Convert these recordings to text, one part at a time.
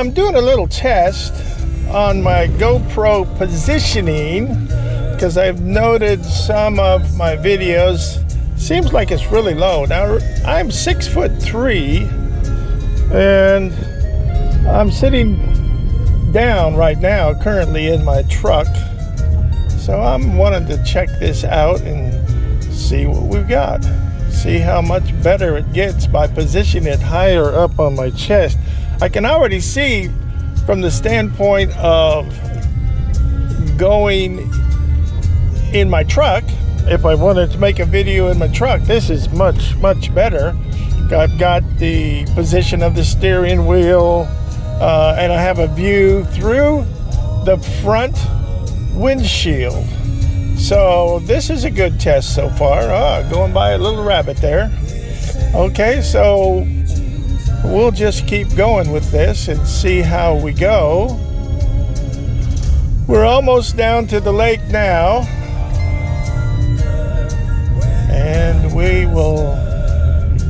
I'm doing a little test on my GoPro positioning because I've noted some of my videos seems like it's really low. Now I'm 6'3" and I'm sitting down right now currently in my truck, so I'm wanting to check this out and see what we've got, see how much better it gets by positioning it higher up on my chest. I can already see from the standpoint of going in my truck, if I wanted to make a video in my truck, this is much better. I've got the position of the steering wheel, and I have a view through the front windshield. So this is a good test so far. Going by a little rabbit there. Okay, so we'll just keep going with this and see how we go. We're almost down to the lake now, and we will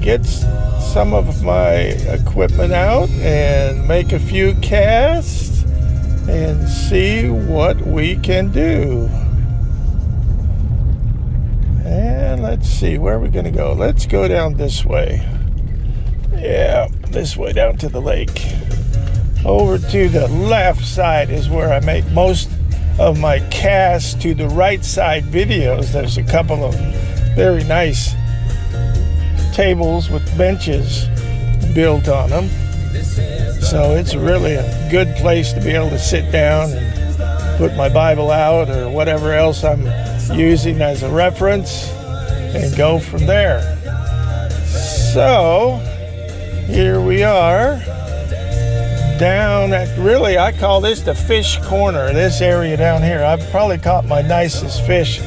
get some of my equipment out and make a few casts and see what we can do. And let's see, where are we going to go? Let's go down this way. Yeah, this way down to the lake. Over to the left side is where I make most of my casts to the right side videos. There's a couple of very nice tables with benches built on them. So it's really a good place to be able to sit down and put my Bible out or whatever else I'm using as a reference and go from there. So here we are down at, really I call this the fish corner, this area down here. I've probably caught my nicest fish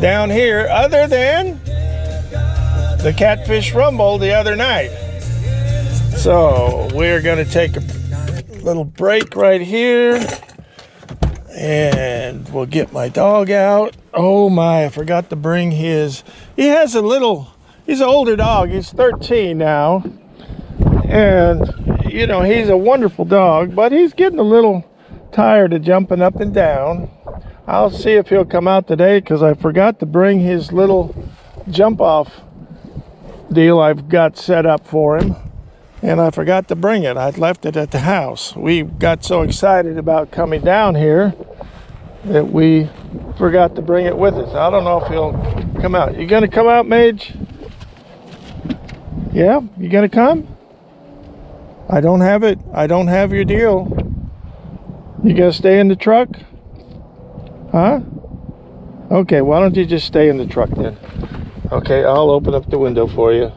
down here other than the catfish rumble the other night. So we're going to take a little break right here and we'll get my dog out. Oh my, I forgot to bring his, he's an older dog, he's 13 now, and you know, he's a wonderful dog, but he's getting a little tired of jumping up and down. I'll see if he'll come out today because I forgot to bring his little jump off deal I've got set up for him, and I forgot to bring it. I'd left it at the house. We got so excited about coming down here that we forgot to bring it with us. I don't know if he'll come out. You gonna come out, Mage? Yeah, you gonna come? I don't have it. I don't have your deal. You gonna stay in the truck? Huh? Okay, why don't you just stay in the truck then? Okay, I'll open up the window for you.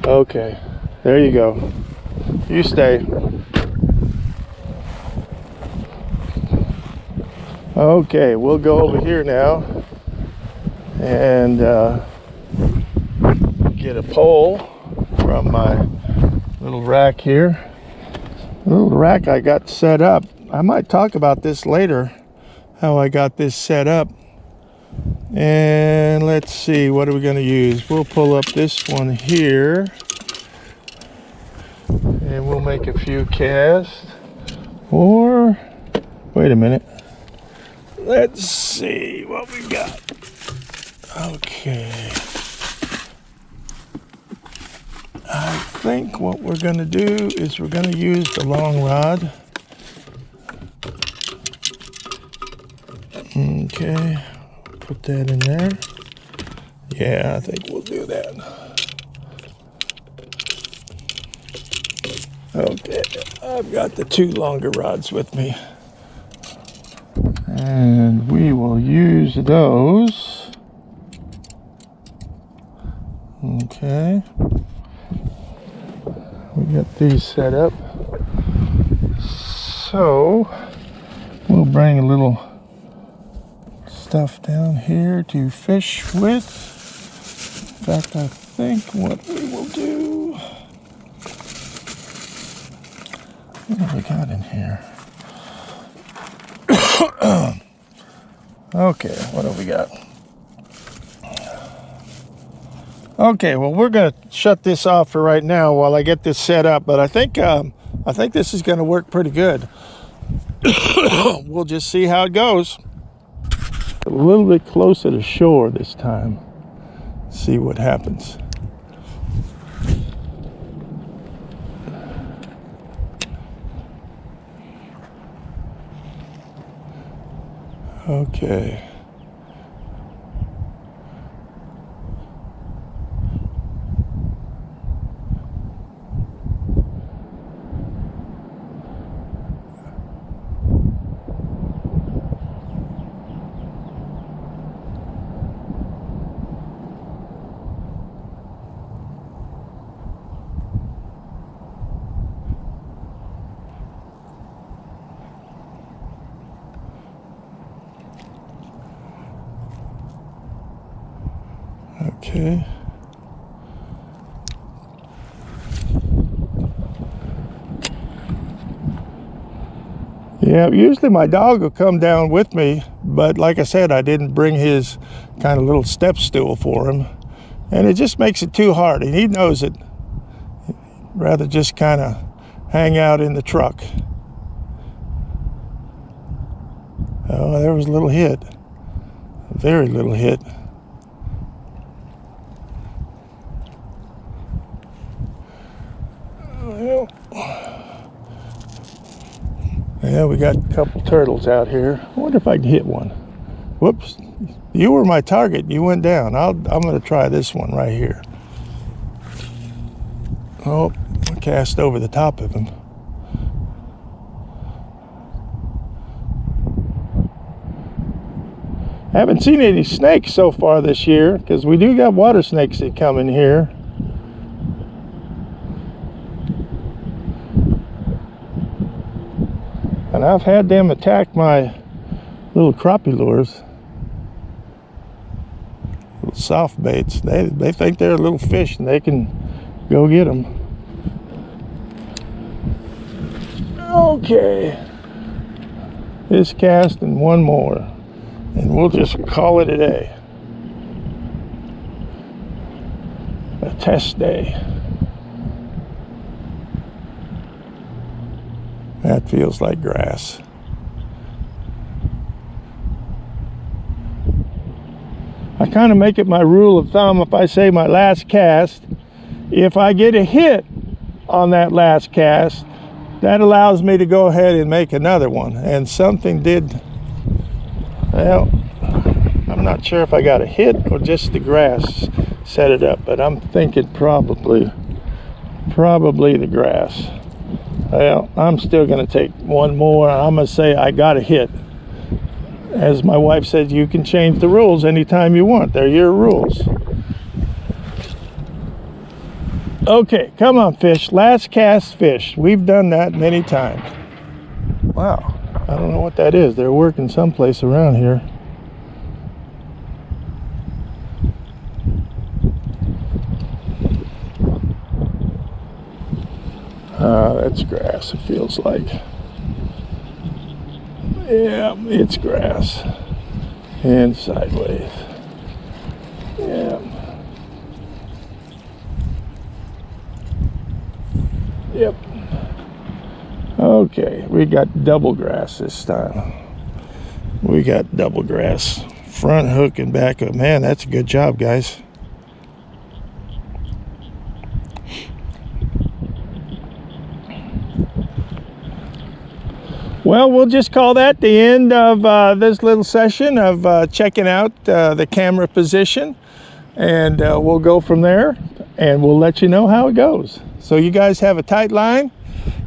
Okay, there you go. You stay. Okay, we'll go over here now and get a pole from my little rack here. The little rack I got set up. I might talk about this later, how I got this set up. And let's see, what are we going to use? We'll pull up this one here and we'll make a few casts. Or wait a minute, let's see what we got. Okay, I think what we're going to do is we're going to use the long rod. Okay, put that in there. Yeah, I think we'll do that. Okay, I've got the two longer rods with me, and we will use those. Okay, we got these set up, so we'll bring a little stuff down here to fish with. In fact, I think what we will do, what have we got in here? Okay, what have we got? Okay, well, we're going to shut this off for right now while I get this set up, but I think I think this is going to work pretty good. We'll just see how it goes. A little bit closer to shore this time. See what happens. Okay. Okay. Yeah, usually my dog will come down with me, but like I said, I didn't bring his kind of little step stool for him, and it just makes it too hard, and he knows it. He'd rather just kind of hang out in the truck. Oh, there was a little hit. A very little hit. Yeah, we got a couple turtles out here. I wonder if I can hit one. Whoops. You were my target. You went down. I'm going to try this one right here. Oh, I cast over the top of him. Haven't seen any snakes so far this year, because we do got water snakes that come in here. And I've had them attack my little crappie lures, little soft baits. They think they're a little fish and they can go get them. Okay, this cast and one more, and we'll just call it a day. A test day. That feels like grass. I kind of make it my rule of thumb, if I say my last cast, if I get a hit on that last cast, that allows me to go ahead and make another one. And something did, well, I'm not sure if I got a hit or just the grass set it up, but I'm thinking probably the grass. Well, I'm still going to take one more. I'm going to say I got a hit. As my wife said, you can change the rules anytime you want. They're your rules. Okay, come on, fish. Last cast fish. We've done that many times. Wow, I don't know what that is. They're working someplace around here. That's grass, it feels like. Yeah, it's grass. And sideways. Yeah. Yep. Okay, we got double grass this time. We got double grass. Front hook and back hook. Man, that's a good job, guys. Well, we'll just call that the end of this little session of checking out the camera position, and we'll go from there, and we'll let you know how it goes. So you guys have a tight line.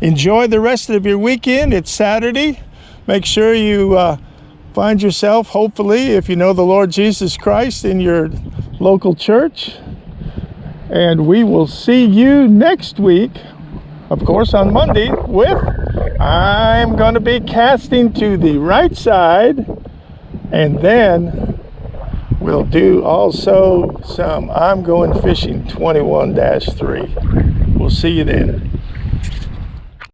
Enjoy the rest of your weekend. It's Saturday. Make sure you find yourself, hopefully, if you know the Lord Jesus Christ, in your local church. And we will see you next week, of course, on Monday, with I'm going to be casting to the right side, and then we'll do also some I'm Going Fishing 21-3. We'll see you then.